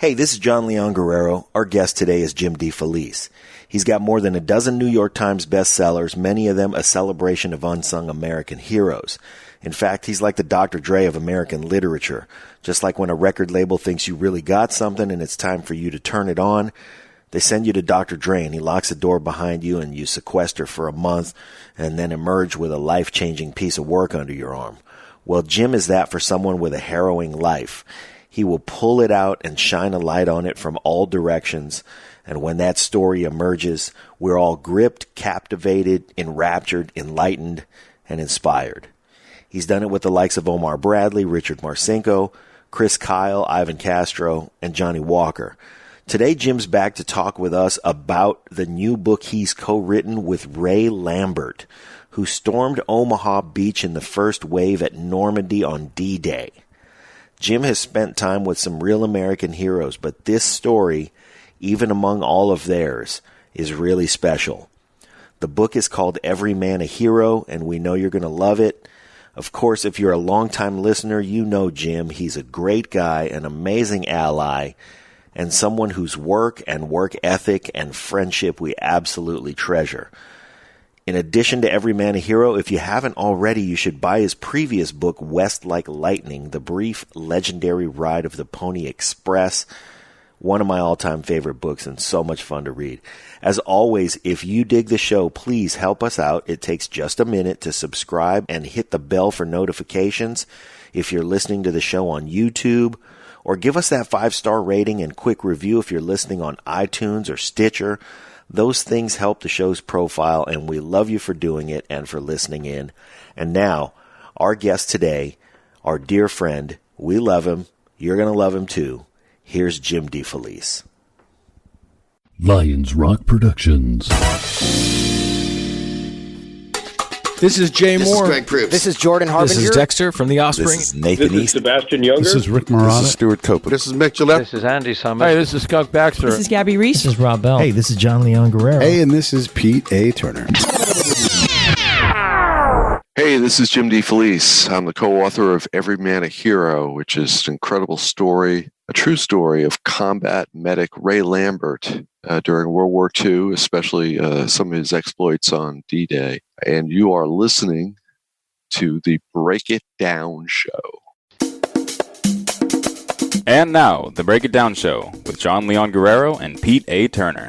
Hey, this is John Leon Guerrero. Our guest today is Jim DeFelice. He's got more than a dozen New York Times bestsellers, many of them a celebration of unsung American heroes. In fact, he's like the Dr. Dre of American literature. Just like when a record label thinks you really got something and it's time for you to turn it on, they send you to Dr. Dre and he locks the door behind you and you sequester for a month and then emerge with a life-changing piece of work under your arm. Well, Jim is that for someone with a harrowing life. He will pull it out and shine a light on it from all directions. And when that story emerges, we're all gripped, captivated, enraptured, enlightened, and inspired. He's done it with the likes of Omar Bradley, Richard Marcinko, Chris Kyle, Ivan Castro, and Johnny Walker. Today, Jim's back to talk with us about the new book he's co-written with Ray Lambert, who stormed Omaha Beach in the first wave at Normandy on D-Day. Jim has spent time with some real American heroes, but this story, even among all of theirs, is really special. The book is called Every Man a Hero, and we know you're going to love it. Of course, if you're a longtime listener, you know Jim. He's a great guy, an amazing ally, and someone whose work and work ethic and friendship we absolutely treasure. In addition to Every Man a Hero, if you haven't already, you should buy his previous book, West Like Lightning, The Brief Legendary Ride of the Pony Express. One of my all-time favorite books and so much fun to read. As always, if you dig the show, please help us out. It takes just a minute to subscribe and hit the bell for notifications if you're listening to the show on YouTube, or give us that 5-star rating and quick review if you're listening on iTunes or Stitcher. Those things help the show's profile, and we love you for doing it and for listening in. And now, our guest today, our dear friend, we love him. You're going to love him too. Here's Jim DeFelice. Lions Rock Productions. This is Jay Moore. This is Greg Proops. This is Jordan Harbinger. This is Dexter from The Offspring. This is Nathan This East. is Sebastian Younger. This is Rick Marotta. This is Stuart Copeland. This is Mick Gillette. This is Andy Summers. Hey, this is Skunk Baxter. This is Gabby Reese. This is Rob Bell. Hey, this is John Leon Guerrero. Hey, and this is Pete A. Turner. Hey, this is Jim DeFelice. I'm the co-author of Every Man a Hero, which is an incredible story, a true story of combat medic Ray Lambert during World War II, especially some of his exploits on D-Day. And you are listening to the Break It Down Show. And now, the Break It Down Show with John Leon Guerrero and Pete A. Turner.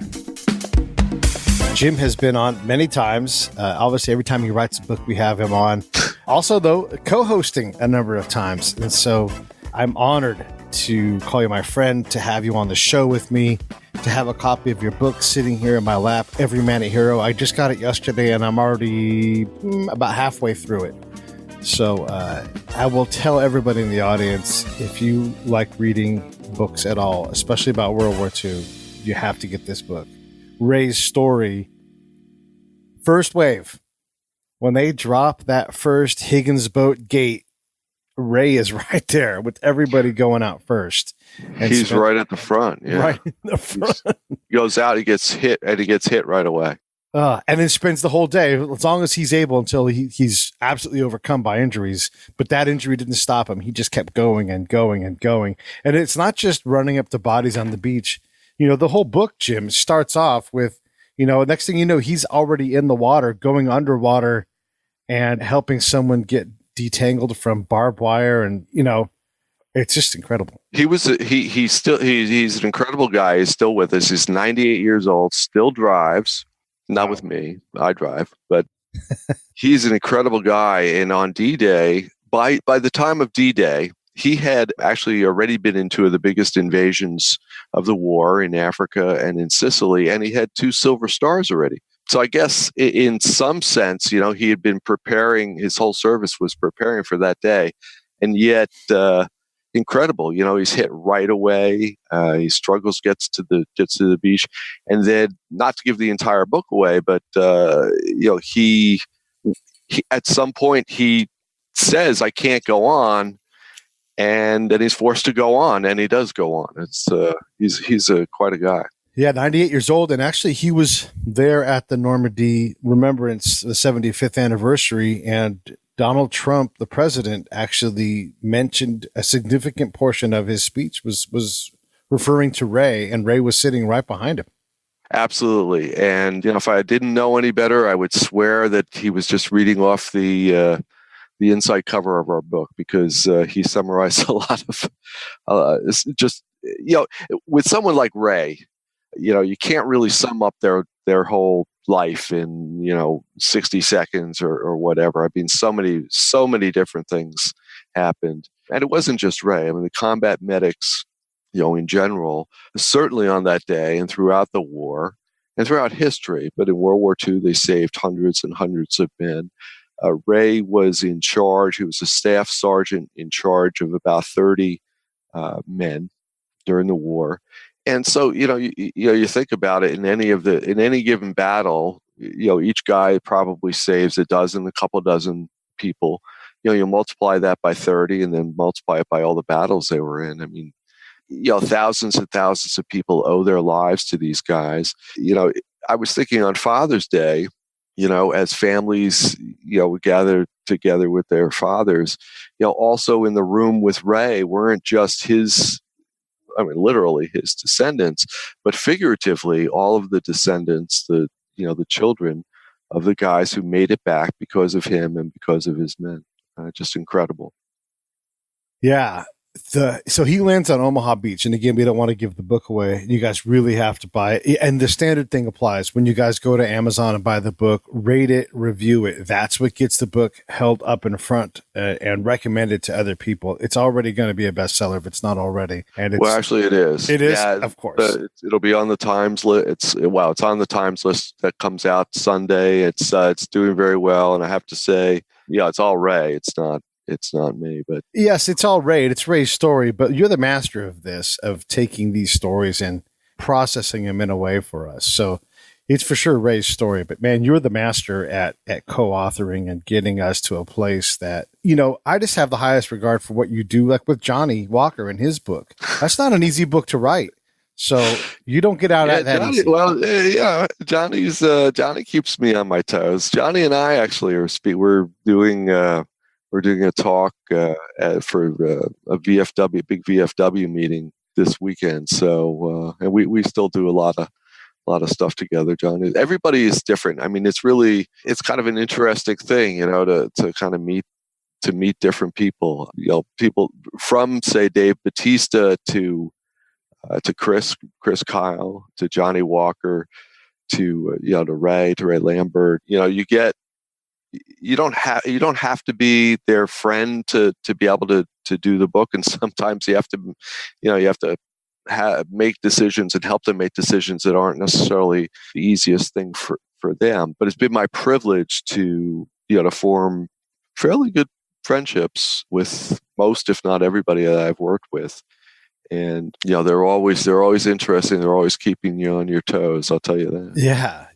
Jim has been on many times. Obviously, every time he writes a book, we have him on. Also, though, co-hosting a number of times. And so I'm honored to call you my friend, to have you on the show with me, to have a copy of your book sitting here in my lap, Every Man a Hero. I just got it yesterday, and I'm already about halfway through it. So I will tell everybody in the audience, if you like reading books at all, especially about World War II, you have to get this book. Ray's story, first wave. When they drop that first Higgins boat gate, Ray is right there with everybody going out first. And He's right at the front. Yeah. Right in the front. He goes out, he gets hit, and he gets hit right away. And then spends the whole day, as long as he's able, until he's absolutely overcome by injuries. But that injury didn't stop him. He just kept going and going and going. And it's not just running up to bodies on the beach. You know, the whole book, Jim, starts off with, you know, next thing you know, he's already in the water, going underwater and helping someone get detangled from barbed wire. And, you know, it's just incredible. He's an incredible guy. He's still with us. He's 98 years old, still drives. Not with me. I drive, but he's an incredible guy. And on D-Day, by the time of D-Day, he had actually already been in two of the biggest invasions of the war in Africa and in Sicily, and he had 2 Silver Stars already. So I guess in some sense, you know, he had been preparing, his whole service was preparing for that day. And yet, incredible, you know, he's hit right away. He struggles, gets to the beach. And then, not to give the entire book away, but, you know, he at some point, he says, I can't go on. And then he's forced to go on, and he does go on. It's he's quite a guy. Yeah, 98 years old, and actually he was there at the Normandy Remembrance, the 75th anniversary, and Donald Trump, the president, actually mentioned a significant portion of his speech was referring to Ray, and Ray was sitting right behind him. Absolutely. And, if I didn't know any better, I would swear that he was just reading off the inside cover of our book, because he summarized a lot of with someone like Ray, you can't really sum up their whole life in 60 seconds or whatever. I mean, so many different things happened, and it wasn't just Ray. I mean, the combat medics, in general, certainly on that day and throughout the war and throughout history, but in World War II, they saved hundreds and hundreds of men. Ray was in charge. He was a staff sergeant in charge of about 30 men during the war. And so, you think about it, in any given battle, each guy probably saves a couple dozen people. You multiply that by 30 and then multiply it by all the battles they were in. I mean, thousands and thousands of people owe their lives to these guys. I was thinking on Father's Day, as families, would gather together with their fathers, also in the room with Ray weren't just literally his descendants, but figuratively all of the descendants, the children of the guys who made it back because of him and because of his men. Just incredible. Yeah. So he lands on Omaha Beach, and again, we don't want to give the book away. You guys really have to buy it. And the standard thing applies. When you guys go to Amazon and buy the book, rate it, review it. That's what gets the book held up in front and recommended to other people. It's already going to be a bestseller if it's not already. And well, actually, it is. It is, yeah, of course. It'll be on the Times list. It's on the Times list that comes out Sunday. It's doing very well, and I have to say, it's all Ray. It's not me, but yes, it's all Ray. It's Ray's story, but you're the master of this, of taking these stories and processing them in a way for us. So it's for sure Ray's story, but man, you're the master at co-authoring and getting us to a place that, I just have the highest regard for what you do, like with Johnny Walker and his book. That's not an easy book to write. So you don't get out at that Johnny, easy. Well, Johnny keeps me on my toes. Johnny and I actually we're doing a talk for a VFW, big VFW meeting this weekend. So, and we still do a lot of stuff together, John. Everybody is different. I mean, it's kind of an interesting thing, to kind of meet different people. People from, say, Dave Bautista to Chris Kyle, to Johnny Walker, to Ray Lambert. You don't have to be their friend to be able to do the book, and sometimes you have to make decisions and help them make decisions that aren't necessarily the easiest thing for them. But it's been my privilege to form fairly good friendships with most, if not everybody, that I've worked with. And they're always interesting. They're always keeping you on your toes. I'll tell you that.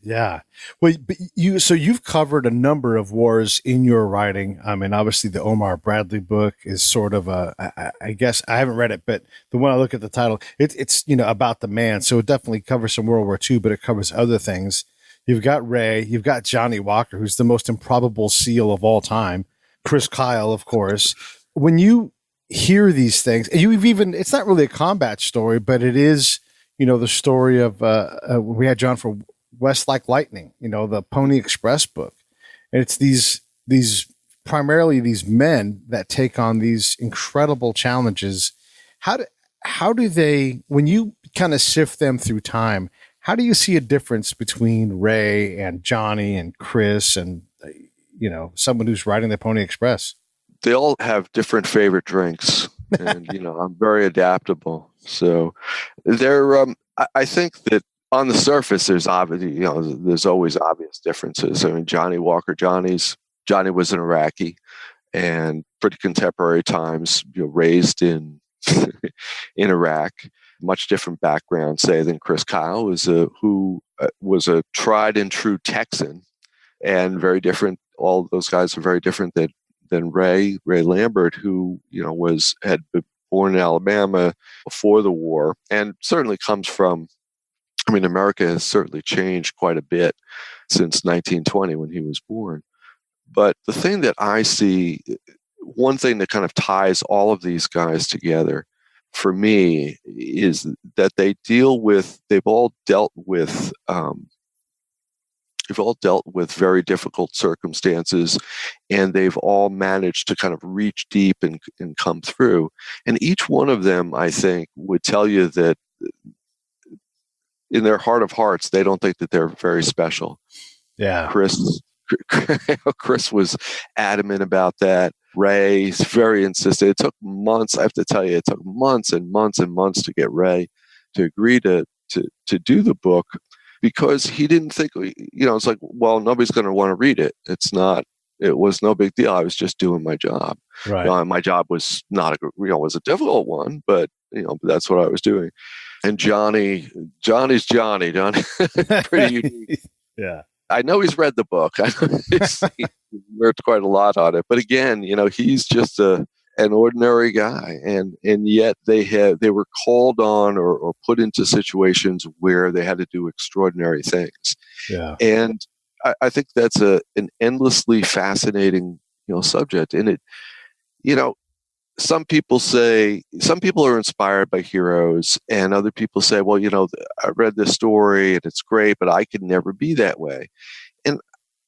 Yeah. Well, but you've covered a number of wars in your writing. I mean, obviously, the Omar Bradley book is sort of I guess I haven't read it, but the one I look at the title, it's about the man. So it definitely covers some World War II, but it covers other things. You've got Ray. You've got Johnny Walker, who's the most improbable SEAL of all time. Chris Kyle, of course. When you hear these things, and it's not really a combat story, but it is, the story of, we had John for West Like Lightning, the Pony Express book. And it's these primarily these men that take on these incredible challenges. How do they, when you kind of sift them through time, how do you see a difference between Ray and Johnny and Chris and, someone who's riding the Pony Express? They all have different favorite drinks, and I'm very adaptable. So I think that on the surface, there's always obvious differences. I mean, Johnny Walker, Johnny was an Iraqi, and pretty contemporary times, raised in in Iraq. Much different background, say, than Chris Kyle, who was a tried and true Texan, and very different. All those guys are very different than Ray Lambert, who had been born in Alabama before the war, and certainly comes from. I mean, America has certainly changed quite a bit since 1920 when he was born. But the thing that I see, one thing that kind of ties all of these guys together, for me, is that they've all dealt with very difficult circumstances, and they've all managed to kind of reach deep and come through. And each one of them, I think, would tell you that in their heart of hearts, they don't think that they're very special. Yeah. Chris was adamant about that. Ray's very insistent. It took months. I have to tell you, it took months and months and months to get Ray to agree to do the book, because he didn't think, it's like, well, nobody's going to want to read it. It was no big deal. I was just doing my job. Right. My job was was a difficult one, but that's what I was doing. And Johnny's Johnny. Pretty unique. Yeah. I know he's read the book. I know he's worked quite a lot on it. But again, he's just an ordinary guy, and yet they were called on or put into situations where they had to do extraordinary things. Yeah. And I think that's an endlessly fascinating subject. And it, some people are inspired by heroes, and other people say, well, I read this story and it's great, but I could never be that way. And,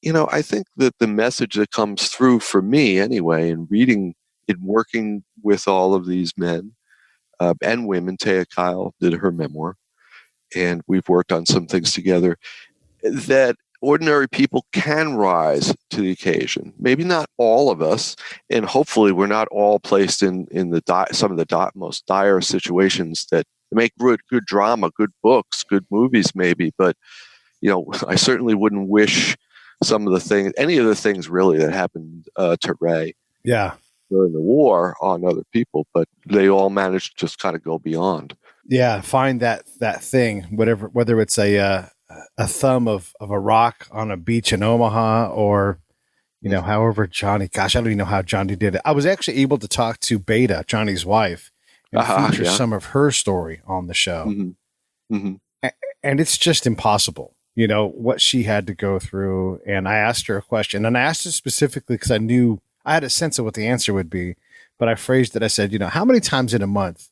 I think that the message that comes through for me anyway, in reading, in working with all of these men and women, Taya Kyle did her memoir, and we've worked on some things together, that ordinary people can rise to the occasion. Maybe not all of us, and hopefully we're not all placed in some of the most dire situations that make good drama, good books, good movies maybe. But, I certainly wouldn't wish any of the things really that happened to Ray during the war on other people, but they all managed to just kind of go beyond. Yeah, find that thing, whether it's a thumb of a rock on a beach in Omaha, or however Johnny. Gosh, I don't even know how Johnny did it. I was actually able to talk to Beta, Johnny's wife, and feature some of her story on the show. Mm-hmm. Mm-hmm. And it's just impossible, what she had to go through. And I asked her a question, and I asked her specifically because I knew I had a sense of what the answer would be, but I phrased it. I said, how many times in a month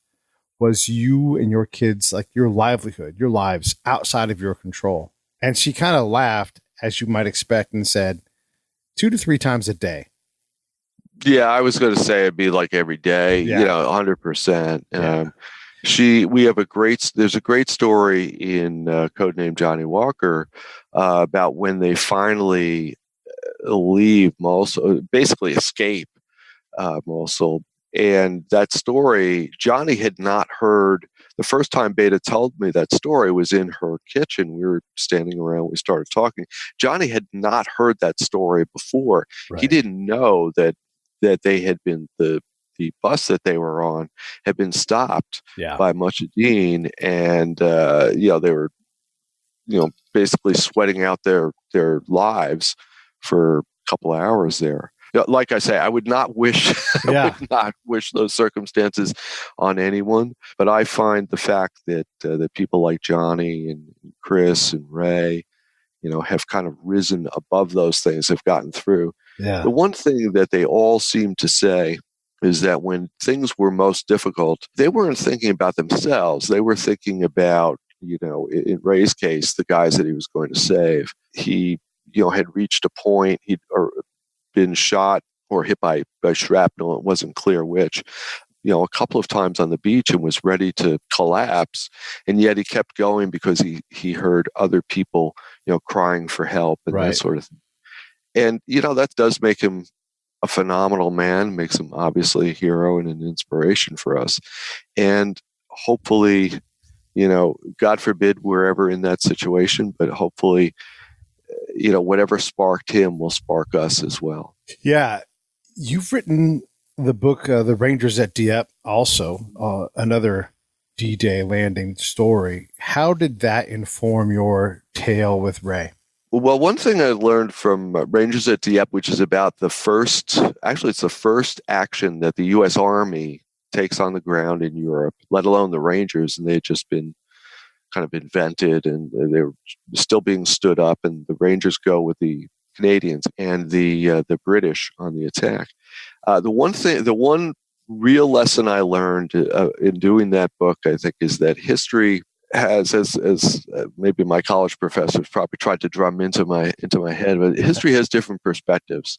was you and your kids, like your livelihood, your lives outside of your control? And she kind of laughed, as you might expect, and said 2 to 3 times a day. Yeah, I was going to say it'd be like every day, 100%. Yeah. There's a great story in Codename Johnny Walker about when they finally leave Mosul, basically escape Mosul. And that story, Johnny had not heard. The first time Beta told me that story was in her kitchen. We were standing around, we started talking. Johnny had not heard that story before. Right. He didn't know that they had been, the bus that they were on had been stopped by Mujahideen, and they were basically sweating out their lives for a couple of hours there. Like I say, I would not wish those circumstances on anyone. But I find the fact that people like Johnny and Chris and Ray, have kind of risen above those things, have gotten through. Yeah. The one thing that they all seem to say is that when things were most difficult, they weren't thinking about themselves. They were thinking about, in Ray's case, the guys that he was going to save. He, had reached a point, he'd been shot or hit by shrapnel. It wasn't clear which, a couple of times on the beach, and was ready to collapse. And yet he kept going because he heard other people, crying for help and that sort of thing. And, that does make him a phenomenal man, makes him obviously a hero and an inspiration for us. And hopefully, God forbid we're ever in that situation, but hopefully, whatever sparked him will spark us as well. Yeah. You've written the book, The Rangers at Dieppe, also another D-Day landing story. How did that inform your tale with Ray? Well, one thing I learned from Rangers at Dieppe, which is about it's the first action that the U.S. Army takes on the ground in Europe, let alone the Rangers, and they had just been kind of invented, and they were still being stood up, and the Rangers go with the Canadians and the British on the attack. The one real lesson I learned in doing that book, I think, is that history has, as maybe my college professors probably tried to drum into my head, but history has different perspectives.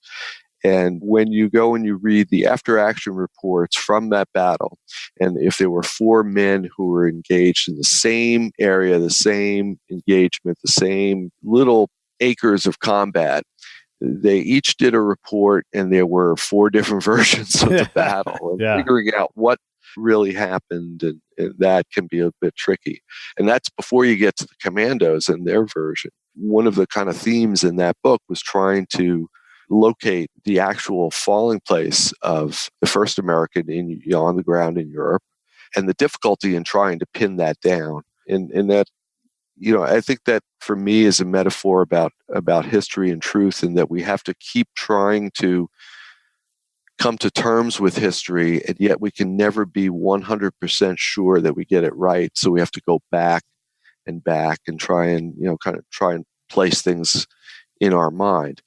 And when you go and you read the after-action reports from that battle, and if there were 4 men who were engaged in the same area, the same engagement, the same little acres of combat, they each did a report, and there were 4 different versions of the battle. And figuring out what really happened, and that can be a bit tricky. And that's before you get to the commandos and their version. One of the kind of themes in that book was trying to locate the actual falling place of the first American on the ground in Europe, and the difficulty in trying to pin that down. And that, I think that for me is a metaphor about history and truth, and that we have to keep trying to come to terms with history, and yet we can never be 100% sure that we get it right. So we have to go back and try and, try and place things in our mind,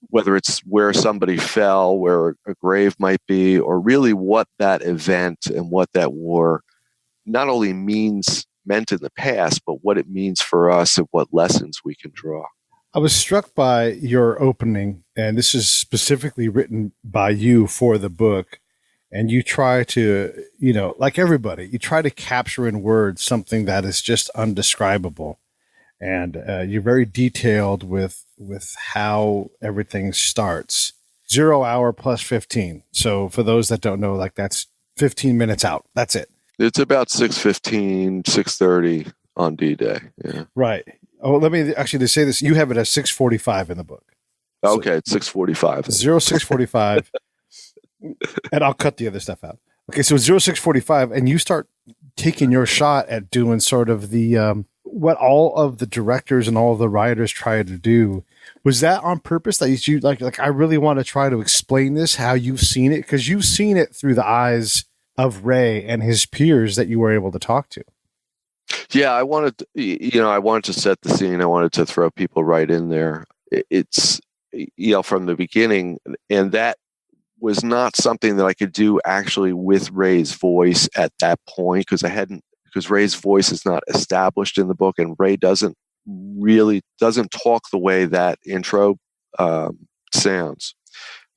whether it's where somebody fell, where a grave might be, or really what that event and what that war not only meant in the past, but what it means for us and what lessons we can draw. I was struck by your opening, and this is specifically written by you for the book. And you try to, like everybody, you try to capture in words something that is just undescribable. And you're very detailed with how everything starts. 0 hour plus 15. So for those that don't know, that's 15 minutes out. That's it. It's about 6:15, 6:30 on D-Day. Yeah. Right. Oh, let me actually say this. You have it as 6:45 in the book. Okay, it's 6:45. 06:45. And I'll cut the other stuff out. Okay, so 06:45, and you start taking your shot at doing sort of the what all of the directors and all of the writers try to do. Was that on purpose that you like I really want to try to explain this, how you've seen it? Because you've seen it through the eyes of Ray and his peers that you were able to talk to. Yeah, I wanted to set the scene. I wanted to throw people right in there. It's, from the beginning, and that was not something that I could do actually with Ray's voice at that point, because Ray's voice is not established in the book, and Ray doesn't talk the way that intro sounds.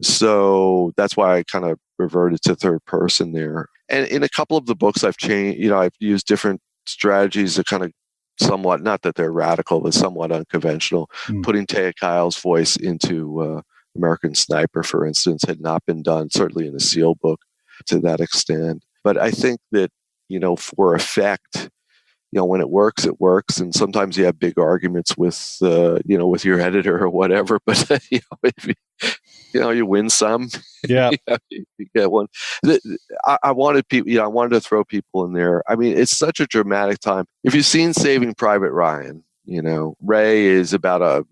So that's why I kind of reverted to third person there. And in a couple of the books I've changed, I've used different strategies to kind of somewhat, not that they're radical, but somewhat unconventional. Putting Taya Kyle's voice into American Sniper, for instance, had not been done, certainly in the SEAL book, to that extent. But I think that, for effect, when it works, it works. And sometimes you have big arguments with, with your editor or whatever, but, if you win some, yeah, you get one. I wanted people, I wanted to throw people in there. I mean, it's such a dramatic time. If you've seen Saving Private Ryan, Ray is about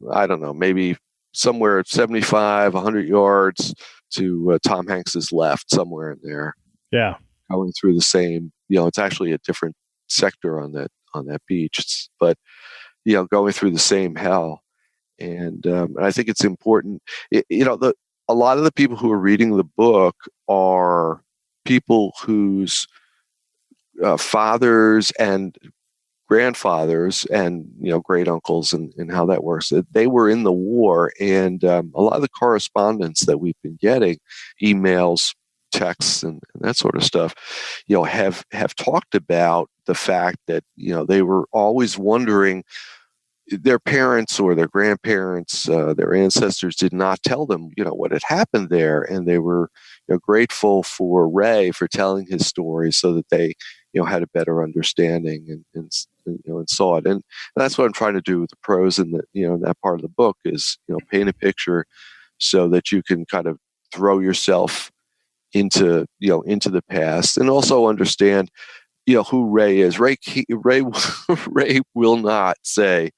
maybe somewhere 75, 100 yards to Tom Hanks's left, somewhere in there. Yeah. Going through the same, it's actually a different sector on that beach, but, going through the same hell. And I think it's important, a lot of the people who are reading the book are people whose fathers and grandfathers and great uncles and how that works. They were in the war, and a lot of the correspondence that we've been getting, emails, texts, and that sort of stuff, have talked about the fact that they were always wondering. Their parents or their grandparents, their ancestors did not tell them, what had happened there, and they were grateful for Ray for telling his story so that they, had a better understanding and saw it. And that's what I'm trying to do with the prose in that part of the book is, paint a picture so that you can kind of throw yourself into the past and also understand, who Ray is. Ray will not say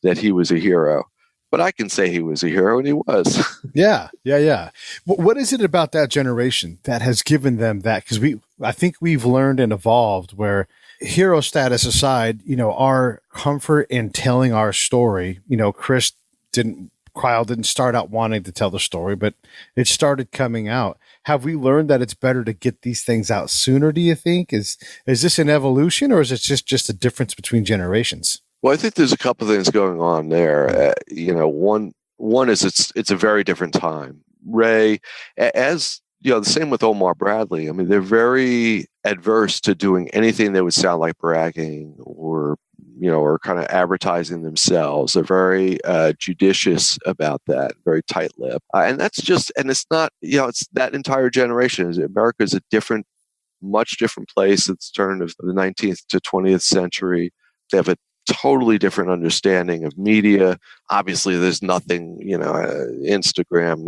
that he was a hero, but I can say he was a hero, and he was. Yeah. What is it about that generation that has given them that? Because I think we've learned and evolved where, hero status aside, our comfort in telling our story. Chris didn't Cryle didn't start out wanting to tell the story, but it started coming out. Have we learned that it's better to get these things out sooner, do you think? Is this an evolution, or is it just a difference between generations? Well, I think there's a couple of things going on there. One is it's a very different time. Ray, as the same with Omar Bradley. I mean, they're very adverse to doing anything that would sound like bragging or kind of advertising themselves. They're very judicious about that, very tight-lipped. And it's not, it's that entire generation. America is a much different place at the turn of the 19th to 20th century. They have a totally different understanding of media. Obviously, there's nothing, Instagram,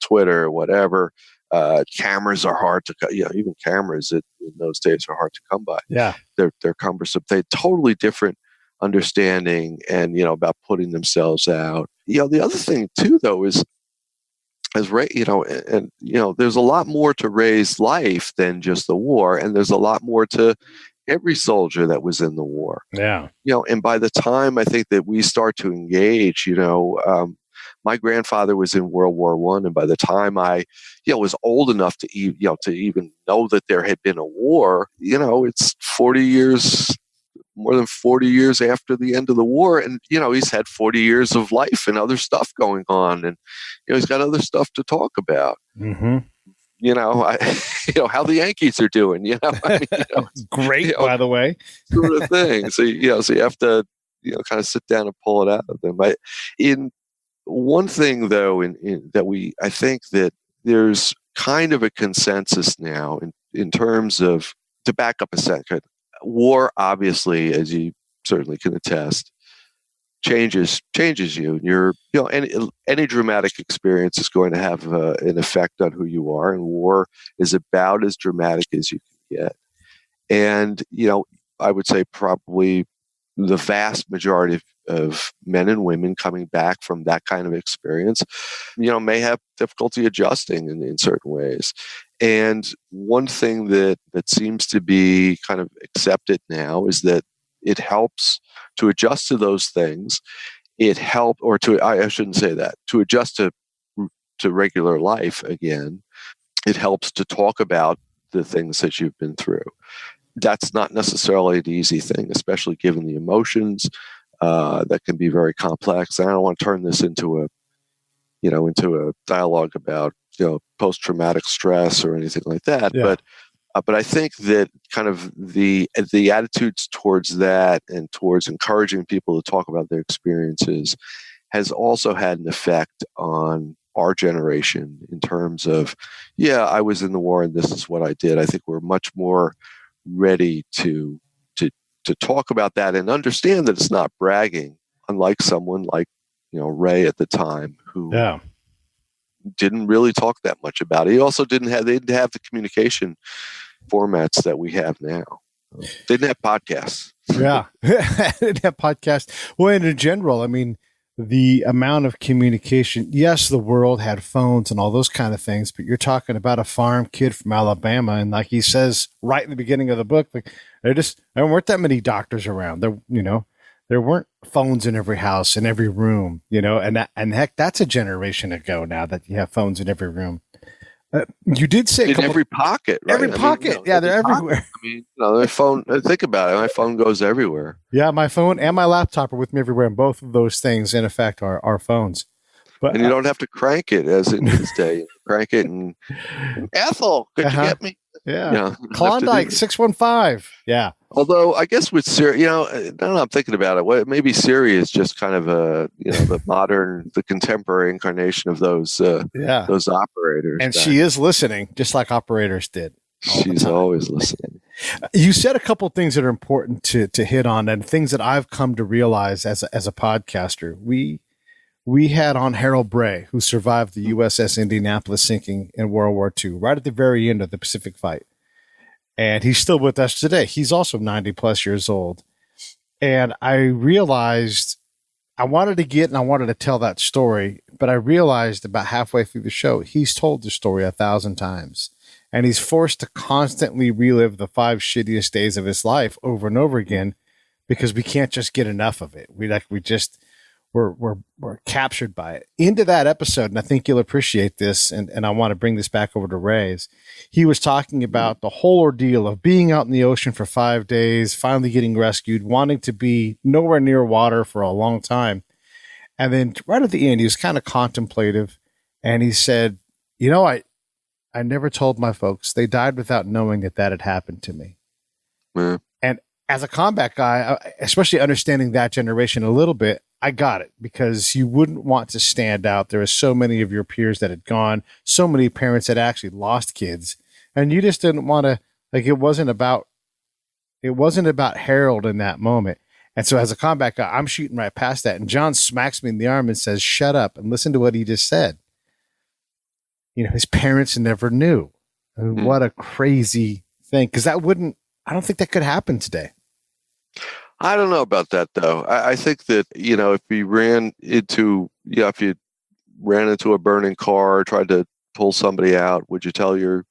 Twitter, whatever. Cameras are hard to, even cameras in those days are hard to come by. Yeah. They're cumbersome. They totally different understanding and, about putting themselves out. The other thing too, though, is as Ray, there's a lot more to Ray's life than just the war. And there's a lot more to every soldier that was in the war. Yeah. And by the time I think that we start to engage, my grandfather was in World War I, and by the time I, was old enough to even know that there had been a war, it's 40 years, more than 40 years after the end of the war, and he's had 40 years of life and other stuff going on, and he's got other stuff to talk about. Mm-hmm. How the Yankees are doing. Great, by the way, sort of thing. So so you have to kind of sit down and pull it out of them. In one thing, though, I think that there's kind of a consensus now in terms of, to back up a second, war, obviously, as you certainly can attest, changes you. Any dramatic experience is going to have an effect on who you are, and war is about as dramatic as you can get. And I would say probably the vast majority of men and women coming back from that kind of experience, may have difficulty adjusting in certain ways. And one thing that seems to be kind of accepted now is that it helps to adjust to those things. I shouldn't say that, to adjust to regular life again. It helps to talk about the things that you've been through. That's not necessarily an easy thing, especially given the emotions that can be very complex. And I don't want to turn this into a dialogue about post-traumatic stress or anything like that. Yeah. But I think that kind of the attitudes towards that and towards encouraging people to talk about their experiences has also had an effect on our generation in terms of, I was in the war and this is what I did. I think we're much more ready to talk about that and understand that it's not bragging, unlike someone like Ray at the time who didn't really talk that much about it. He also they didn't have the communication formats that we have now. They didn't have podcasts. Yeah. They didn't have podcasts. Well, and in general, I mean, the amount of communication, yes, the world had phones and all those kind of things, but you're talking about a farm kid from Alabama. And like he says right in the beginning of the book, like there weren't that many doctors around. There weren't phones in every house, in every room, and heck, that's a generation ago now that you have phones in every room. You did say in every pocket, right? Every pocket. Yeah, they're everywhere. I mean, my phone, think about it. My phone goes everywhere. Yeah, my phone and my laptop are with me everywhere. And both of those things, in effect, are phones. But you don't have to crank it as in this day. You crank it and Ethel, could you get me? Yeah. Klondike 615. Yeah. Although I guess with Siri, now that I'm thinking about it, maybe Siri is just kind of the contemporary incarnation of those operators. And she is listening, just like operators did. She's always listening. You said a couple of things that are important to hit on, and things that I've come to realize as a podcaster. We had on Harold Bray, who survived the USS Indianapolis sinking in World War II, right at the very end of the Pacific fight. And he's still with us today. He's also 90 plus years old. And I realized I wanted to tell that story, but I realized about halfway through the show, he's told the story 1,000 times. And he's forced to constantly relive the 5 shittiest days of his life over and over again, because we can't just get enough of it. were captured by it. Into that episode, and I think you'll appreciate this, and I want to bring this back over to Ray's. He was talking about the whole ordeal of being out in the ocean for 5 days, finally getting rescued, wanting to be nowhere near water for a long time. And then right at the end, he was kind of contemplative, and he said, I never told my folks. They died without knowing that had happened to me. Yeah. And as a combat guy, especially understanding that generation a little bit, I got it, because you wouldn't want to stand out. There were so many of your peers that had gone, so many parents that actually lost kids, and you just didn't want to, it wasn't about Harold in that moment. And so as a combat guy, I'm shooting right past that, and John smacks me in the arm and says, "Shut up and listen to what he just said." His parents never knew. I mean, what a crazy thing. Because I don't think that could happen today. I don't know about that, though. I think that, if you ran into a burning car, tried to pull somebody out, would you tell your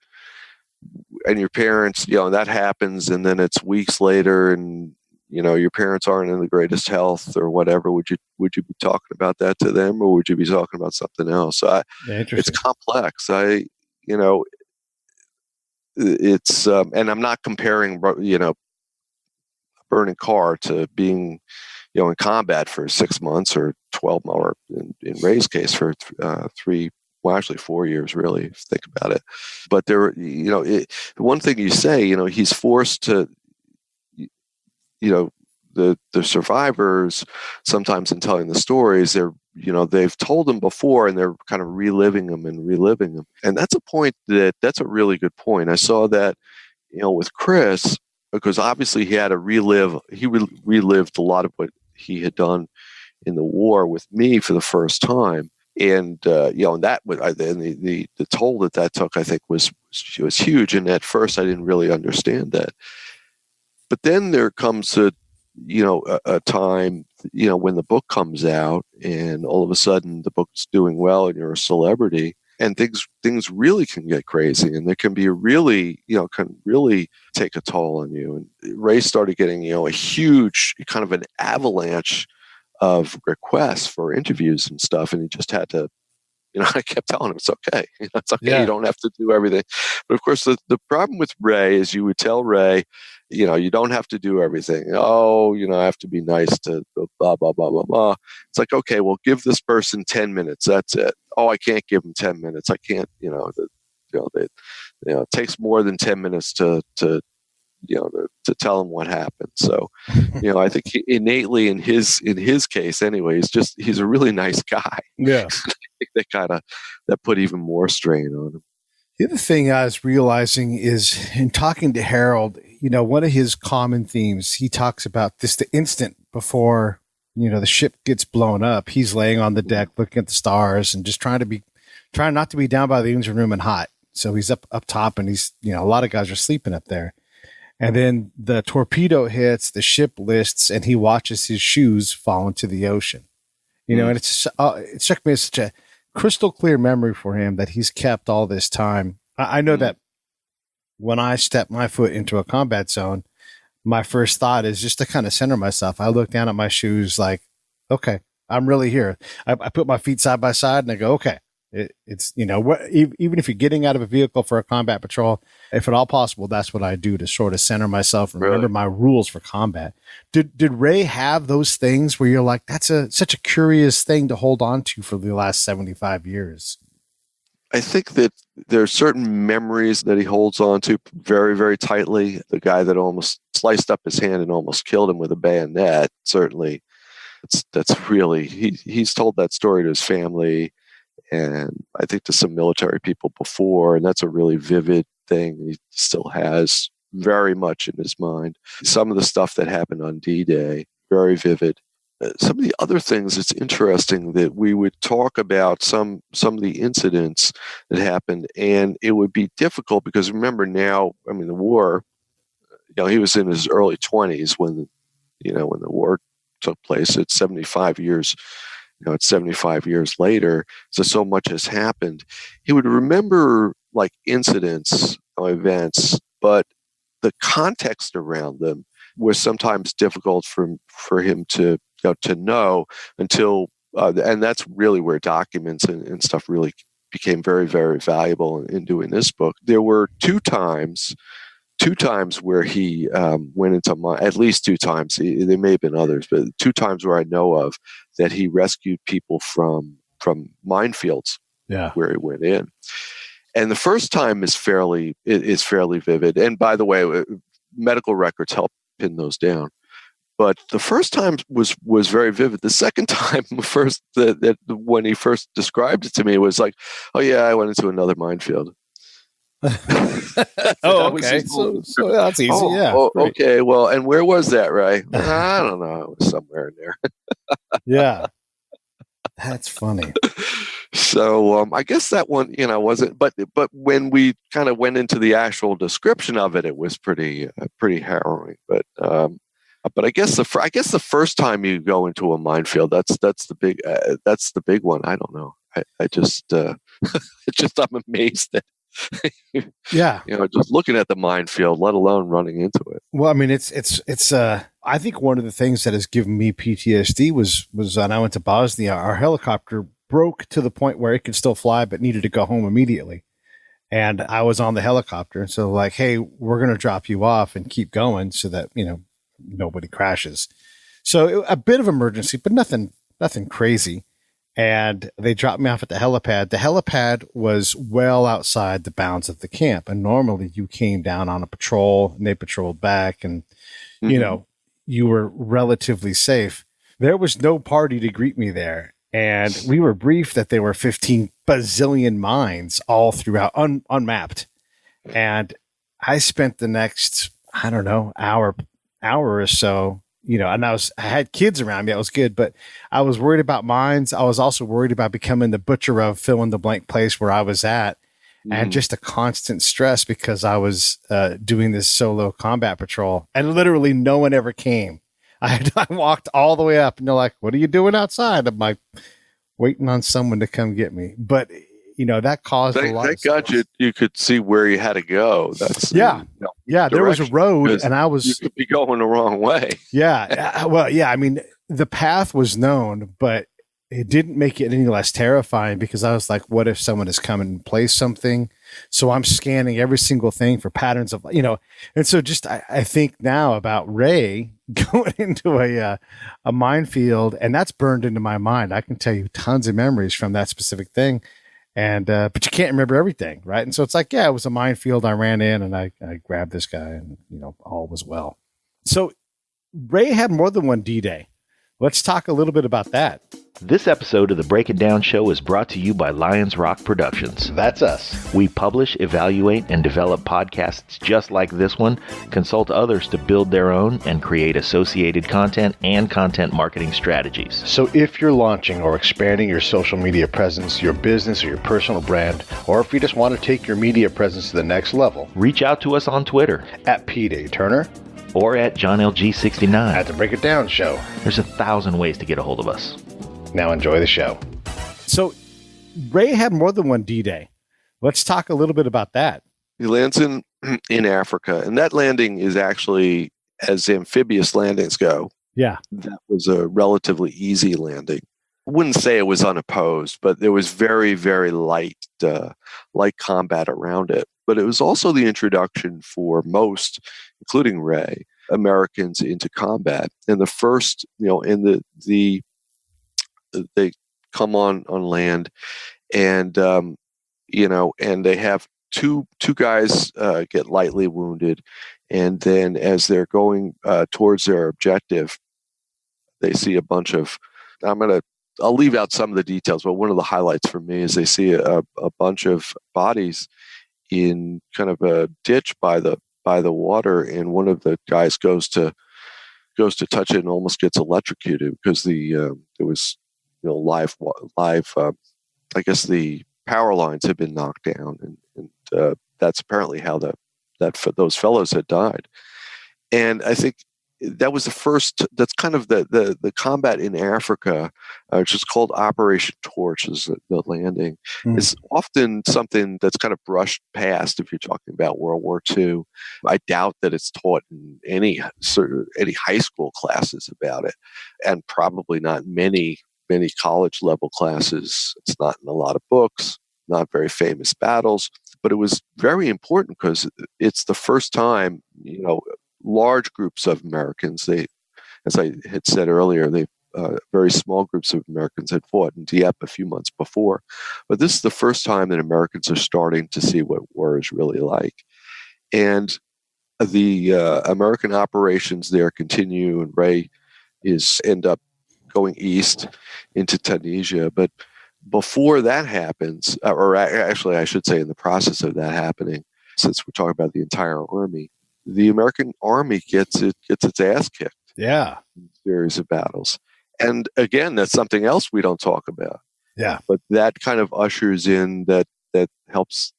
parents, that happens, and then it's weeks later, and, your parents aren't in the greatest health or whatever, would you be talking about that to them, or would you be talking about something else? It's complex. It's, and I'm not comparing, a burning car to being, in combat for 6 months or 12 months, or in Ray's case for 4 years, really, if you think about it. But the one thing you say, he's forced to, the survivors, sometimes in telling the stories, they've told them before, and they're kind of reliving them. And that's that's a really good point. I saw that, with Chris, because obviously he relived a lot of what he had done in the war with me for the first time. And, and that was, the toll that took, I think was huge. And at first I didn't really understand that. But then there comes a time, when the book comes out, and all of a sudden the book's doing well and you're a celebrity, and things really can get crazy, and there can be can really take a toll on you. And Ray started getting, a huge kind of an avalanche of requests for interviews and stuff. And he just had to, I kept telling him, it's okay. It's okay. Yeah. You don't have to do everything. But of course, the problem with Ray is you would tell Ray, you don't have to do everything. Oh, I have to be nice to blah, blah, blah, blah, blah. It's like, okay, well, give this person 10 minutes. That's it. Oh, I can't give them 10 minutes. I can't, it takes more than 10 minutes to to tell them what happened. So, I think innately in his case anyway, he's a really nice guy. Yeah. I think that put even more strain on him. The other thing I was realizing is, in talking to Harold, one of his common themes, he talks about this, the instant before, the ship gets blown up, he's laying on the deck looking at the stars and just trying not to be down by the engine room and hot. So he's up top, and he's, a lot of guys are sleeping up there. And then the torpedo hits, the ship lists, and he watches his shoes fall into the ocean. And it struck me as such a crystal clear memory for him that he's kept all this time. I know that when I step my foot into a combat zone, my first thought is just to kind of center myself. I look down at my shoes like, okay, I'm really here. I put my feet side by side and I go, okay, it's, even if you're getting out of a vehicle for a combat patrol, if at all possible, that's what I do to sort of center myself and remember my rules for combat. Did Ray have those things where you're like, that's such a curious thing to hold on to for the last 75 years? I think that there are certain memories that he holds on to very, very tightly. The guy that almost sliced up his hand and almost killed him with a bayonet, certainly, that's really, he's told that story to his family, and I think to some military people before, and that's a really vivid thing he still has very much in his mind. Some of the stuff that happened on D-Day, very vivid. Some of the other things, it's interesting that we would talk about some of the incidents that happened, and it would be difficult because remember now, the war, he was in his early 20s when the war took place. It's 75 years. It's 75 years later, so much has happened. He would remember like incidents or events, but the context around them was sometimes difficult for him to know until and that's really where documents and stuff really became very, very valuable in doing this book. There were two times where he went into at least two times. There may have been others, but two times where I know of that he rescued people from minefields. Yeah, where he went in. And the first time is fairly vivid. And by the way, medical records help pin those down. But the first time was very vivid. The second time, when he first described it to me, was like, "Oh yeah, I went into another minefield." Okay. So that's easy. Okay. Well, and where was that, Ray? I don't know. It was somewhere in there. Yeah, that's funny. So I guess that one, wasn't. But when we kind of went into the actual description of it, it was pretty harrowing. But I guess the first time you go into a minefield, that's the big one. I don't know. I just I'm amazed that. Yeah, just looking at the minefield, let alone running into it. Well, I mean, it's I think one of the things that has given me PTSD was when I went to Bosnia, our helicopter broke to the point where it could still fly, but needed to go home immediately. And I was on the helicopter. So like, hey, we're going to drop you off and keep going so that, nobody crashes. So a bit of emergency, but nothing crazy. And they dropped me off at the helipad. The helipad was well outside the bounds of the camp. And normally you came down on a patrol and they patrolled back and, you were relatively safe. There was no party to greet me there. And we were briefed that there were 15 bazillion mines all throughout, unmapped. And I spent the next, hour or so, and I had kids around me. That was good, but I was worried about mines. I was also worried about becoming the butcher of fill in the blank place where I was at. And just a constant stress because I was doing this solo combat patrol and literally no one ever came. I walked all the way up and they're like, "What are you doing outside?" I'm like, waiting on someone to come get me. But, that caused a lot of stress. Thank God you could see where you had to go. That's yeah. There was a road and you could be going the wrong way. Yeah. Well, yeah. I mean, the path was known, but it didn't make it any less terrifying because I was like, what if someone has come and placed something? So I'm scanning every single thing for patterns of, and so just, I think now about Ray going into a minefield, and that's burned into my mind. I can tell you tons of memories from that specific thing. And, but you can't remember everything. Right. And so it's like, yeah, it was a minefield. I ran in and I grabbed this guy and, all was well. So Ray had more than one D-Day. Let's talk a little bit about that. This episode of the Break It Down Show is brought to you by Lions Rock Productions. That's us. We publish, evaluate, and develop podcasts just like this one, consult others to build their own, and create associated content and content marketing strategies. So if you're launching or expanding your social media presence, your business, or your personal brand, or if you just want to take your media presence to the next level, reach out to us on Twitter at Pete A. Turner or at JohnLG69 at the Break It Down Show. There's 1,000 ways to get a hold of us. Now enjoy the show. So Ray had more than one D-Day. Let's talk a little bit about that. He lands in Africa, and that landing is actually, as amphibious landings go, that was a relatively easy landing. I wouldn't say it was unopposed, but there was very, very light combat around it. But it was also the introduction for most, including Ray, Americans into combat. And the first, they come on land, and and they have two guys get lightly wounded, and then as they're going towards their objective, they see a bunch of. I'll leave out some of the details, but one of the highlights for me is they see a bunch of bodies in kind of a ditch by the water, and one of the guys goes to touch it and almost gets electrocuted because there was live I guess the power lines had been knocked down, and that's apparently how those fellows had died. And I think that was the first. That's kind of the combat in Africa, which is called Operation Torch, is the landing. Is often something that's kind of brushed past if you're talking about World War II. I doubt that it's taught in any high school classes about it, and probably not many many college level classes. It's not in a lot of books, not very famous battles, but it was very important because it's the first time, large groups of Americans, as I had said earlier, very small groups of Americans had fought in Dieppe a few months before. But this is the first time that Americans are starting to see what war is really like. And the American operations there continue, and Ray end up going east into Tunisia. But before that happens, or actually I should say in the process of that happening, since we're talking about the entire army, the American army gets its ass kicked. Yeah. In a series of battles. And again, that's something else we don't talk about. Yeah. But that kind of ushers in that helps.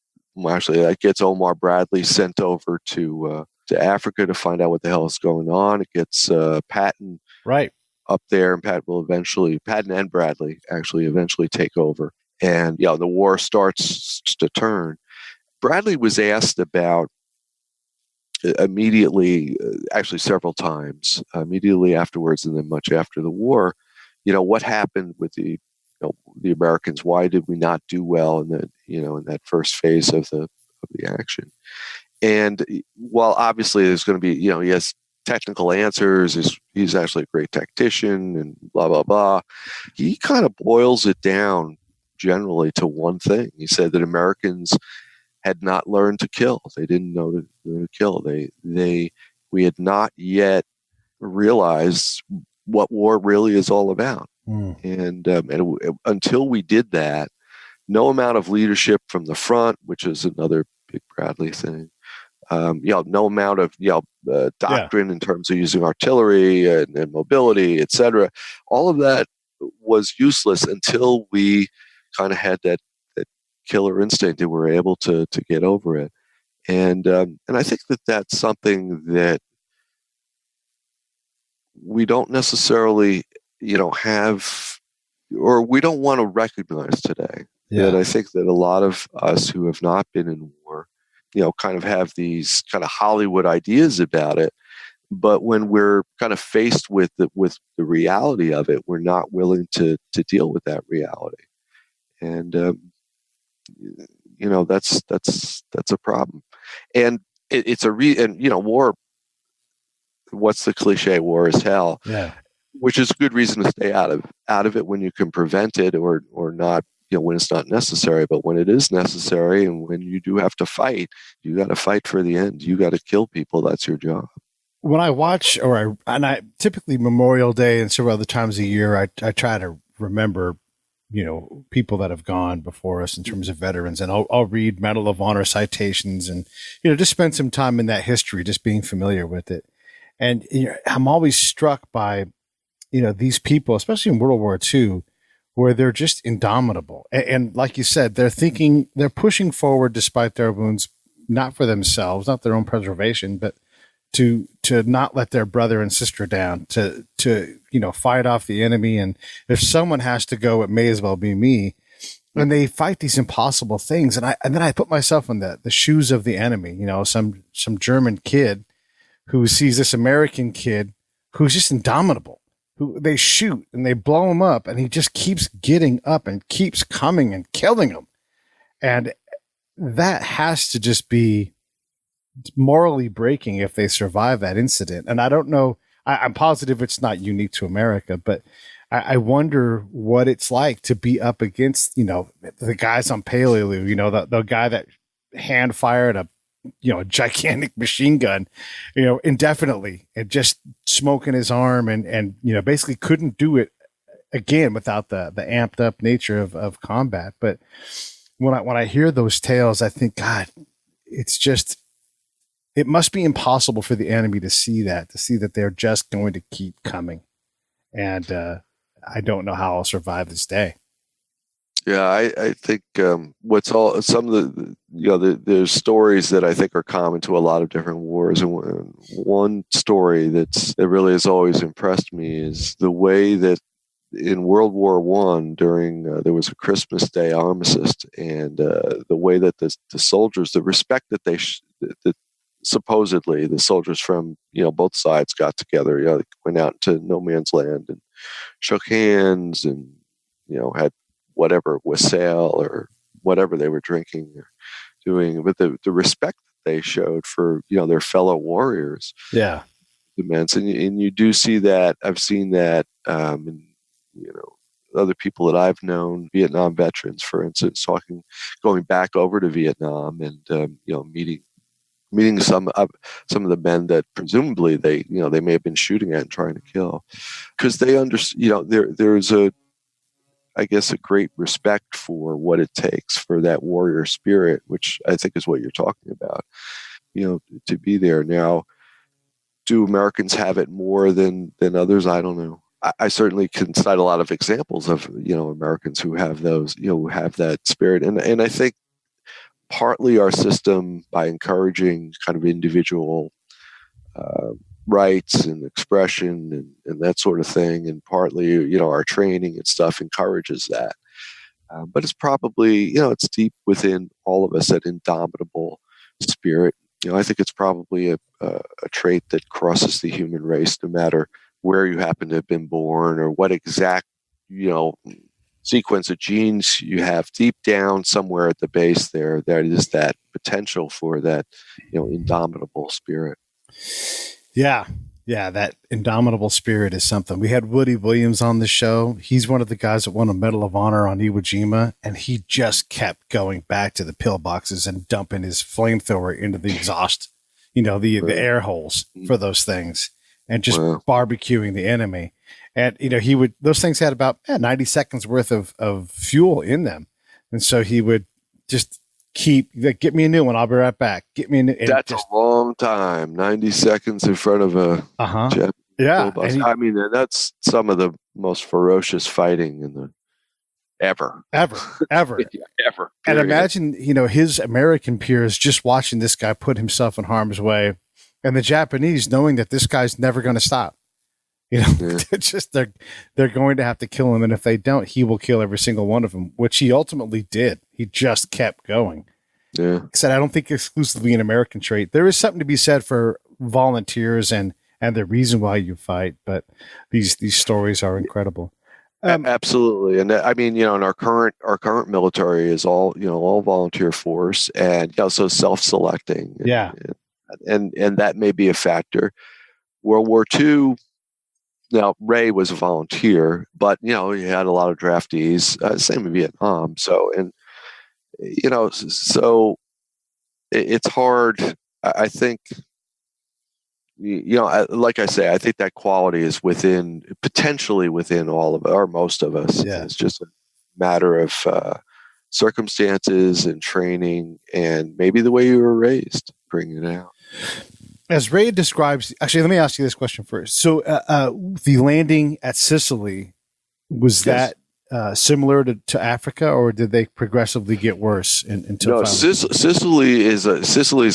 Actually, that gets Omar Bradley sent over to Africa to find out what the hell is going on. It gets Patton up there, and Patton and Bradley actually eventually take over. And the war starts to turn. Bradley was asked about immediately, actually several times, immediately afterwards, and then much after the war, what happened with the Americans? Why did we not do well in that first phase of the action? And while obviously there's going to be, he has technical answers, he's actually a great tactician and blah, blah, blah. He kind of boils it down generally to one thing. He said that Americans had not learned to kill. They didn't know to kill. We had not yet realized what war really is all about. And until we did that, no amount of leadership from the front, which is another big Bradley thing, no amount of doctrine in terms of using artillery and mobility, etc. All of that was useless until we kind of had that killer instinct and we're able to get over it. And I think that's something that we don't necessarily have, or we don't want to recognize today. That I think that a lot of us who have not been in war, kind of have these kind of Hollywood ideas about it, but when we're kind of faced with the reality of it, we're not willing to deal with that reality. And that's a problem. And it's war. What's the cliche? War is hell. Yeah. Which is a good reason to stay out of it when you can prevent it, or not. When it's not necessary. But when it is necessary, and when you do have to fight, you got to fight for the end. You got to kill people. That's your job. When I watch, I typically Memorial Day and several other times a year, I try to remember, people that have gone before us in terms of veterans, and I'll read Medal of Honor citations, and just spend some time in that history, just being familiar with it. And I'm always struck by, these people, especially in World War II, where they're just indomitable. And like you said, they're pushing forward despite their wounds, not for themselves, not their own preservation, but to not let their brother and sister down, to fight off the enemy. And if someone has to go, it may as well be me. And they fight these impossible things. And then I put myself in the shoes of the enemy, some German kid who sees this American kid who's just indomitable, who they shoot and they blow him up, and he just keeps getting up and keeps coming and killing them. And that has to just be morally breaking if they survive that incident. And I don't know, I'm positive it's not unique to America, but I wonder what it's like to be up against, the guys on Peleliu, the guy that hand fired a gigantic machine gun, indefinitely, and just smoking his arm, and basically couldn't do it again without the amped up nature of combat. But when I hear those tales, I think, God, it must be impossible for the enemy to see that they're just going to keep coming. And I don't know how I'll survive this day. Yeah, I think some of there's stories that I think are common to a lot of different wars, and one story that really has always impressed me is the way that in World War I, during there was a Christmas Day armistice, and the way that the soldiers, the respect that that supposedly the soldiers from both sides got together, went out into no man's land and shook hands and had whatever wassail or whatever they were drinking or doing, but the respect that they showed for their fellow warriors, immense. And you do see that. I've seen that in other people that I've known, Vietnam veterans, for instance, going back over to Vietnam and meeting some of the men that presumably they may have been shooting at and trying to kill, because they understand. There's I guess a great respect for what it takes for that warrior spirit, which I think is what you're talking about. To be there. Now, do Americans have it more than others? I don't know. I certainly can cite a lot of examples of Americans who have those, who have that spirit, and I think partly our system, by encouraging kind of individual rights and expression and that sort of thing, and partly our training and stuff encourages that. But it's probably it's deep within all of us, that indomitable spirit. I think it's probably a trait that crosses the human race, no matter where you happen to have been born or what exact, sequence of genes you have. Deep down somewhere at the base there is that potential for that, indomitable spirit. Yeah, that indomitable spirit is something. We had Woody Williams on the show. He's one of the guys that won a Medal of Honor on Iwo Jima, and he just kept going back to the pillboxes and dumping his flamethrower into the exhaust, the air holes for those things, and just barbecuing the enemy. And, those things had about 90 seconds worth of fuel in them. And so he would just get me a new one. I'll be right back. Get me a new. That's a long time. 90 seconds in front of a jet. Yeah. That's some of the most ferocious fighting in the ever. Ever. Ever. And imagine, his American peers just watching this guy put himself in harm's way, and the Japanese knowing that this guy's never going to stop. They're going to have to kill him, and if they don't, he will kill every single one of them, which he ultimately did. He just kept going. Yeah. Like I said, I don't think exclusively an American trait. There is something to be said for volunteers and the reason why you fight, but these stories are incredible. Absolutely, and in our current military is all volunteer force, and also self-selecting. And that may be a factor. World War II. Now, Ray was a volunteer, but, he had a lot of draftees, same in Vietnam. So it's hard. I think, like I say, I think that quality is potentially within all of it, or most of us. Yeah. It's just a matter of circumstances and training and maybe the way you were raised, bringing it out. As Ray describes, actually, let me ask you this question first. So the landing at Sicily, was that similar to Africa, or did they progressively get worse until? No, Sicily's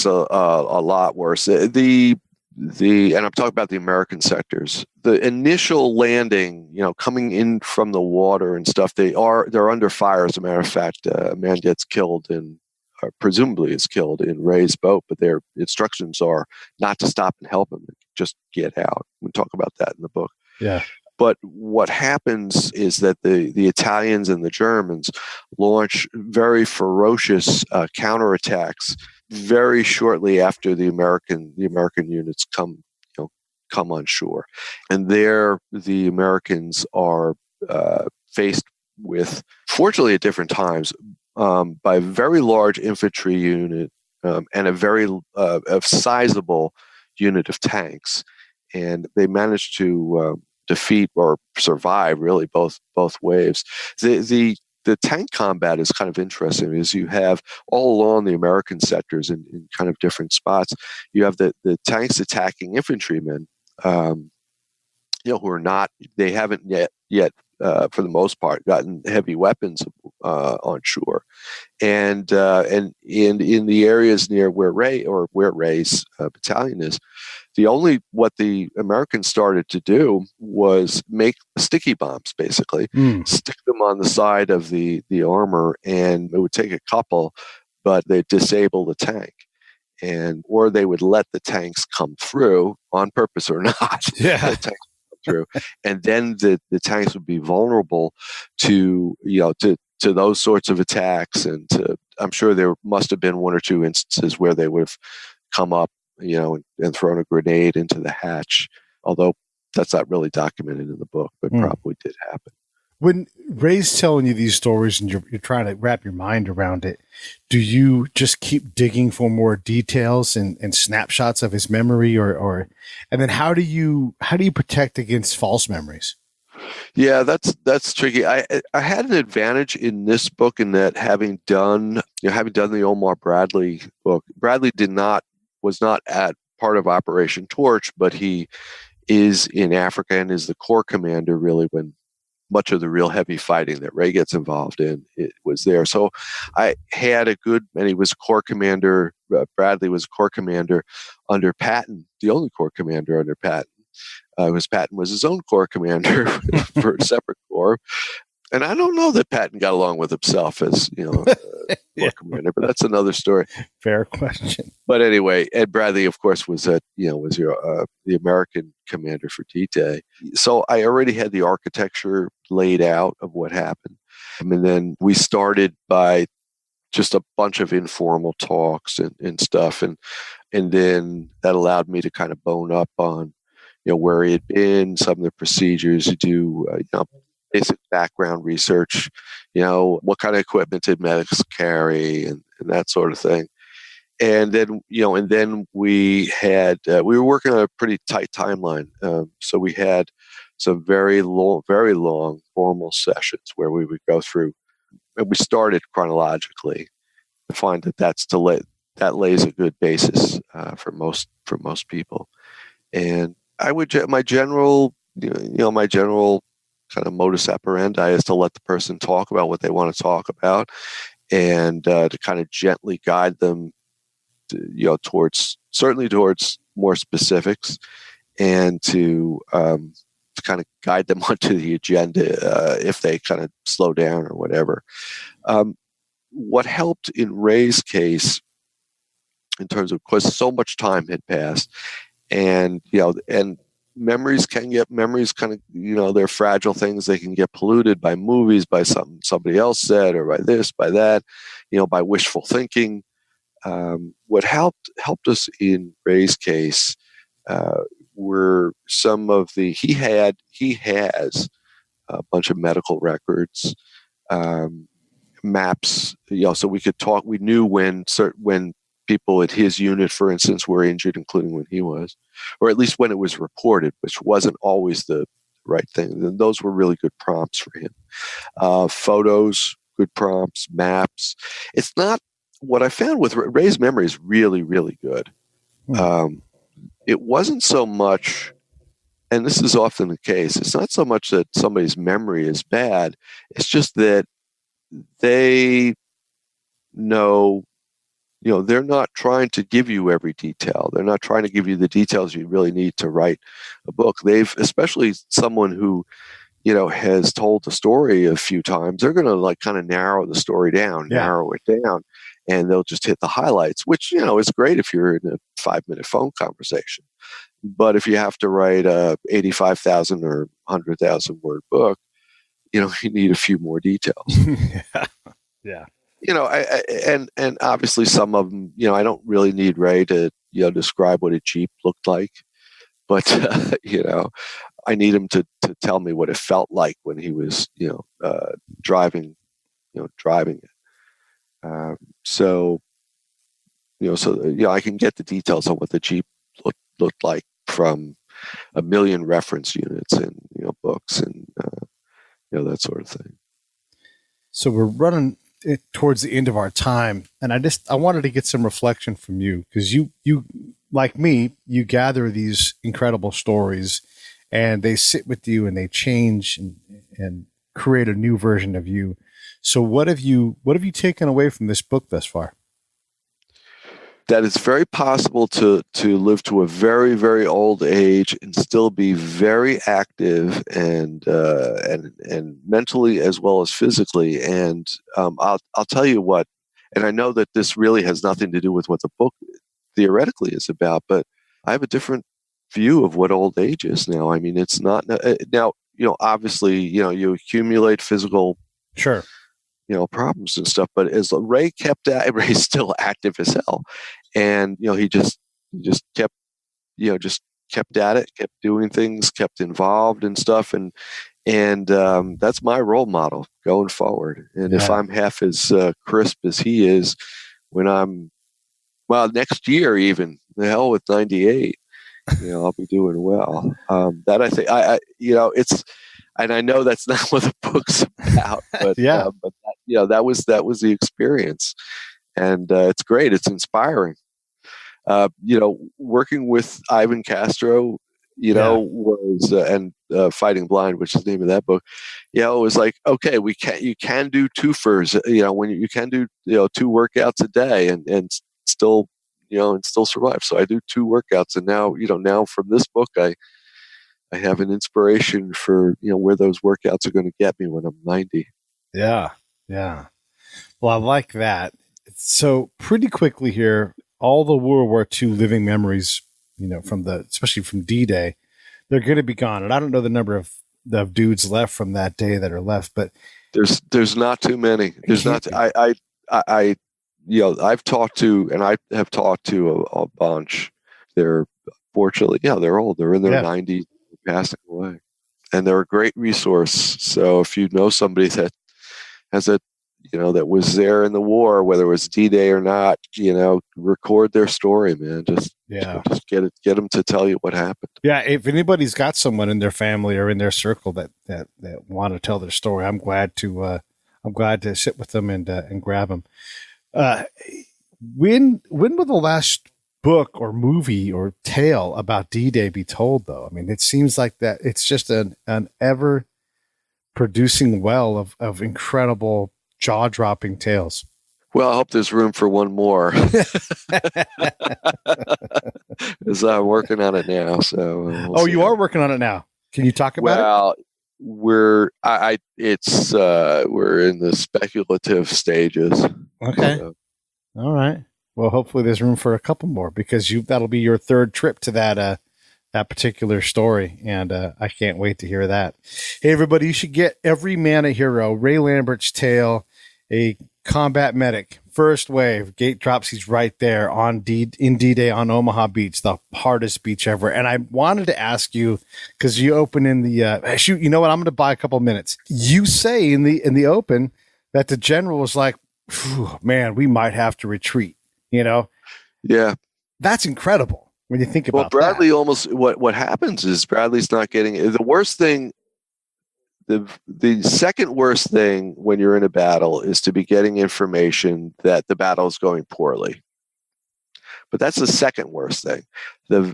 a lot worse. And I'm talking about the American sectors. The initial landing, coming in from the water and stuff, they're under fire. As a matter of fact, a man gets killed presumably is killed in Ray's boat, but their instructions are not to stop and help him, just get out. We talk about that in the book. Yeah. But what happens is that the Italians and the Germans launch very ferocious counterattacks very shortly after the American units come on shore, and there the Americans are faced with, fortunately at different times, by a very large infantry unit and a very sizable unit of tanks, and they managed to defeat or survive really both waves. The tank combat is kind of interesting, because you have all along the American sectors in kind of different spots. You have the tanks attacking infantrymen, they haven't yet for the most part gotten heavy weapons on shore, and in the areas near where Ray's battalion is, what the Americans started to do was make sticky bombs, basically stick them on the side of the armor, and it would take a couple, but they disable the tank. Or they would let the tanks come through on purpose or not. Yeah. The tanks come through, and then the tanks would be vulnerable to to those sorts of attacks. And I'm sure there must have been one or two instances where they would have come up, and thrown a grenade into the hatch. Although that's not really documented in the book, but probably did happen. When Ray's telling you these stories and you're trying to wrap your mind around it, do you just keep digging for more details and snapshots of his memory, or and then how do you protect against false memories? Yeah, that's tricky. I had an advantage in this book in that having done the Omar Bradley book, Bradley was not at part of Operation Torch, but he is in Africa and is the Corps commander really when much of the real heavy fighting that Ray gets involved in, it was there. So I had and he was Corps commander, Bradley was Corps commander under Patton, the only Corps commander under Patton. Because Patton was his own Corps commander for a separate Corps. And I don't know that Patton got along with himself as, Corps commander, but that's another story. Fair question. But anyway, Ed Bradley, of course, was the American commander for D-Day. So I already had the architecture laid out of what happened. And then we started by just a bunch of informal talks and stuff. And then that allowed me to kind of bone up on, where he had been, some of the procedures to do, basic background research, what kind of equipment did medics carry and that sort of thing. And then, we were working on a pretty tight timeline. So we had some very long formal sessions where we would go through, and we started chronologically to find that lays a good basis for most people. And my general kind of modus operandi is to let the person talk about what they want to talk about, and to kind of gently guide them, towards more specifics, and to kind of guide them onto the agenda if they kind of slow down or whatever. What helped in Ray's case, in terms of, because so much time had passed, and memories kind of, they're fragile things. They can get polluted by movies, by something somebody else said, or by this, by that, by wishful thinking. What helped us in Ray's case were some of he has a bunch of medical records, maps, so we could talk. We knew when people at his unit, for instance, were injured, including when he was, or at least when it was reported, which wasn't always the right thing. And those were really good prompts for him. Photos, good prompts, maps. It's not what I found with Ray's memory is really, really good. It wasn't so much, and this is often the case, it's not so much that somebody's memory is bad. It's just that they know, they're not trying to give you every detail. They're not trying to give you the details you really need to write a book. Especially someone who, has told the story a few times, they're going to kind of narrow the story down, narrow it down, and they'll just hit the highlights, which, is great if you're in a 5-minute phone conversation. But if you have to write a 85,000 or 100,000 word book, you need a few more details. Yeah. And obviously some of them, I don't really need Ray to, describe what a Jeep looked like, but, I need him to tell me what it felt like when he was, driving it. So I can get the details on what the Jeep looked like from a million reference units and, books and, that sort of thing. So we're running towards the end of our time, and I wanted to get some reflection from you, because you like me, you gather these incredible stories and they sit with you and they change and create a new version of you. So what have you taken away from this book thus far? That it's very possible to live to a very, very old age and still be very active and mentally as well as physically. And I'll tell you what, and I know that this really has nothing to do with what the book theoretically is about, but I have a different view of what old age is now. I mean, it's not now, obviously, you accumulate physical, Sure, problems and stuff, but as Ray's still active as hell. And, he just kept, just kept at it, kept doing things, kept involved and stuff. And that's my role model going forward. And if I'm half as crisp as he is when next year, even the hell with 98, I'll be doing well. That I think it's, and I know that's not what the book's about, but that was the experience, and it's great. It's inspiring. Working with Ivan Castro, was and Fighting Blind, which is the name of that book. It was like, okay, you can do twofers, when you can do 2 workouts a day and still survive. So I do 2 workouts, and now from this book, I have an inspiration for where those workouts are going to get me when I'm 90. Yeah. Well, I like that. So pretty quickly here, all the World War II living memories, especially from D-Day, they're going to be gone. And I don't know the number of dudes left from that day that are left, but there's not too many. There's not. I've talked to, and I have talked to a bunch. They're fortunately, they're old. They're in their 90s, passing away, and they're a great resource. So if you know somebody that has that was there in the war, whether it was D-Day or not, record their story, man. Just get them to tell you what happened. Yeah. If anybody's got someone in their family or in their circle that want to tell their story, I'm glad to sit with them and grab them. When will the last book or movie or tale about D-Day be told, though? I mean, it seems like that it's just an ever producing well of incredible jaw-dropping tales. Well, I hope there's room for one more. As I'm working on it now. So you are working on it now. Can you talk about it? Well, we're in the speculative stages. Okay. So. All right. Well, hopefully there's room for a couple more, because that'll be your 3rd trip to that particular story. And I can't wait to hear that. Hey, everybody, you should get Every Man a Hero, Ray Lambert's tale, a combat medic, first wave, gate drops. He's right there in D-Day on Omaha Beach, the hardest beach ever. And I wanted to ask you, because you open in the shoot, you know what? I'm going to buy a couple minutes. You say in the open that the general was like, man, we might have to retreat. Yeah, that's incredible when you think about that. Well, Bradley almost what happens is Bradley's not getting the worst thing. The second worst thing when you're in a battle is to be getting information that the battle is going poorly. But that's the second worst thing. The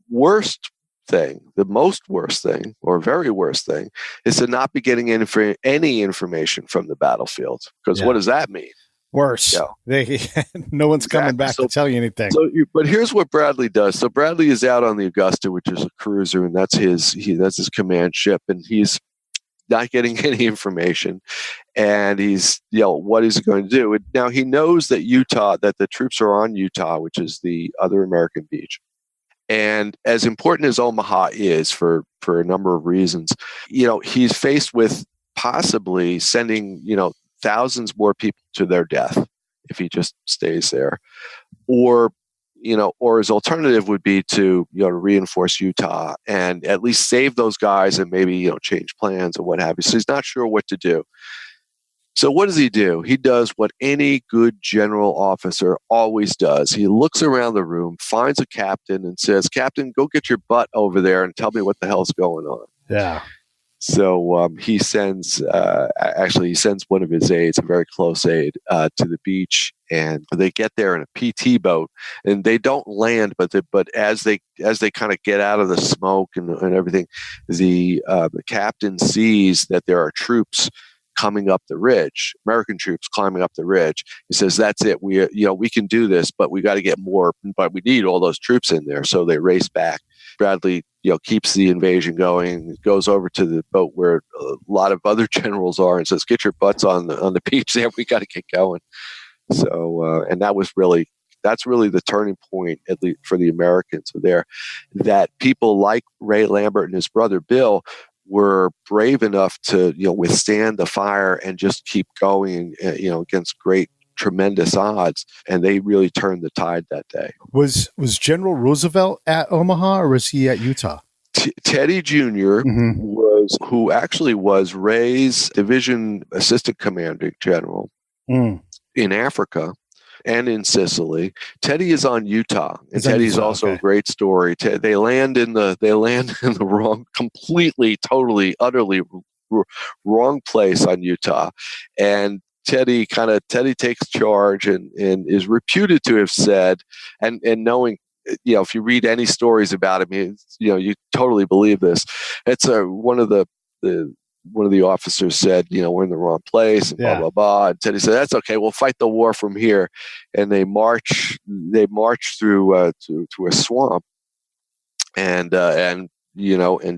worst thing, the most worst thing, or very worst thing, is to not be getting any information from the battlefield. Because what does that mean? Worse. No one's coming back to tell you anything. But here's what Bradley does. So Bradley is out on the Augusta, which is a cruiser, and that's his command ship, and he's not getting any information, and he's what is he going to do? Now he knows that the troops are on Utah, which is the other American beach, and as important as Omaha is for a number of reasons, he's faced with possibly sending thousands more people to their death if he just stays there, or his alternative would be to reinforce Utah and at least save those guys and maybe change plans or what have you. So he's not sure what to do. So what does he do? He does what any good general officer always does. He looks around the room, finds a captain, and says, "Captain, go get your butt over there and tell me what the hell's going on." Yeah. So he sends one of his aides, a very close aide, to the beach, and they get there in a PT boat, and they don't land, but as they kind of get out of the smoke and everything, the captain sees that there are troops coming up the ridge, American troops climbing up the ridge. He says, "That's it. We can do this, but we got to get more. But we need all those troops in there." So they race back. Bradley, keeps the invasion going, goes over to the boat where a lot of other generals are and says, "Get your butts on the beach there. We got to get going." So, and that was that's really the turning point, at least for the Americans there, that people like Ray Lambert and his brother Bill were brave enough to, withstand the fire and just keep going, against tremendous odds. And they really turned the tide that day. Was General Roosevelt at Omaha, or was he at Utah? Teddy Jr. who actually was Ray's division assistant commanding general in Africa and in Sicily. Teddy is on Utah, and Teddy's also a great story. They land in the wrong, completely, totally, utterly wrong place on Utah, and Teddy takes charge and is reputed to have said, and knowing, if you read any stories about him, you totally believe this. It's one of the officers said, we're in the wrong place, and blah blah blah. And Teddy said, "That's okay. We'll fight the war from here." And they march through to a swamp, and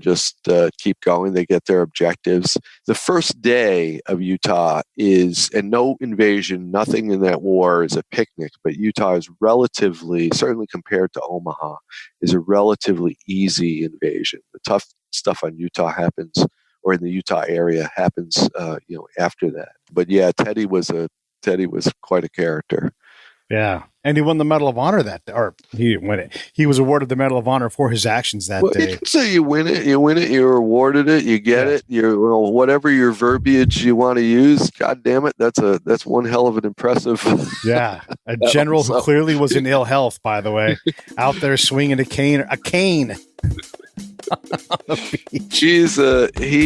just keep going. They get their objectives. The first day of Utah and no invasion, nothing in that war is a picnic, but Utah is relatively, certainly compared to Omaha, is a relatively easy invasion. The tough stuff on Utah happens, or in the Utah area happens, after that. But yeah, Teddy was quite a character. Yeah. And he won the Medal of Honor or he didn't win it. He was awarded the Medal of Honor for his actions that day. You can say you win it, you're awarded it, you get it, whatever your verbiage you want to use. God damn it, that's one hell of an impressive. Yeah, a general who clearly was in ill health, by the way, out there swinging a cane. He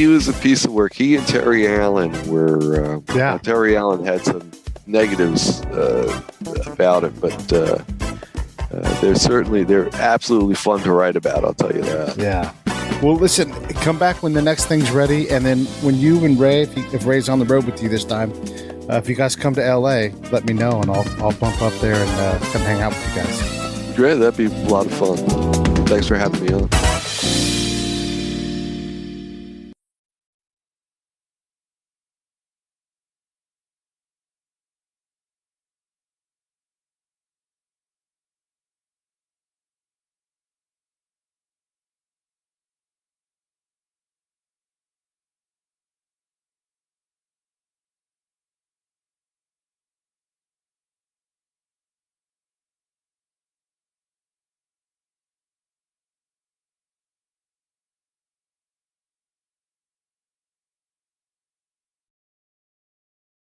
was a piece of work. He and Terry Allen were. Terry Allen had some negatives about it, but they're absolutely fun to write about. I'll tell you that. Yeah. Well, listen, come back when the next thing's ready, and then when you and Ray, if Ray's on the road with you this time, if you guys come to LA, let me know, and I'll bump up there and come hang out with you guys. Great, that'd be a lot of fun. Thanks for having me on.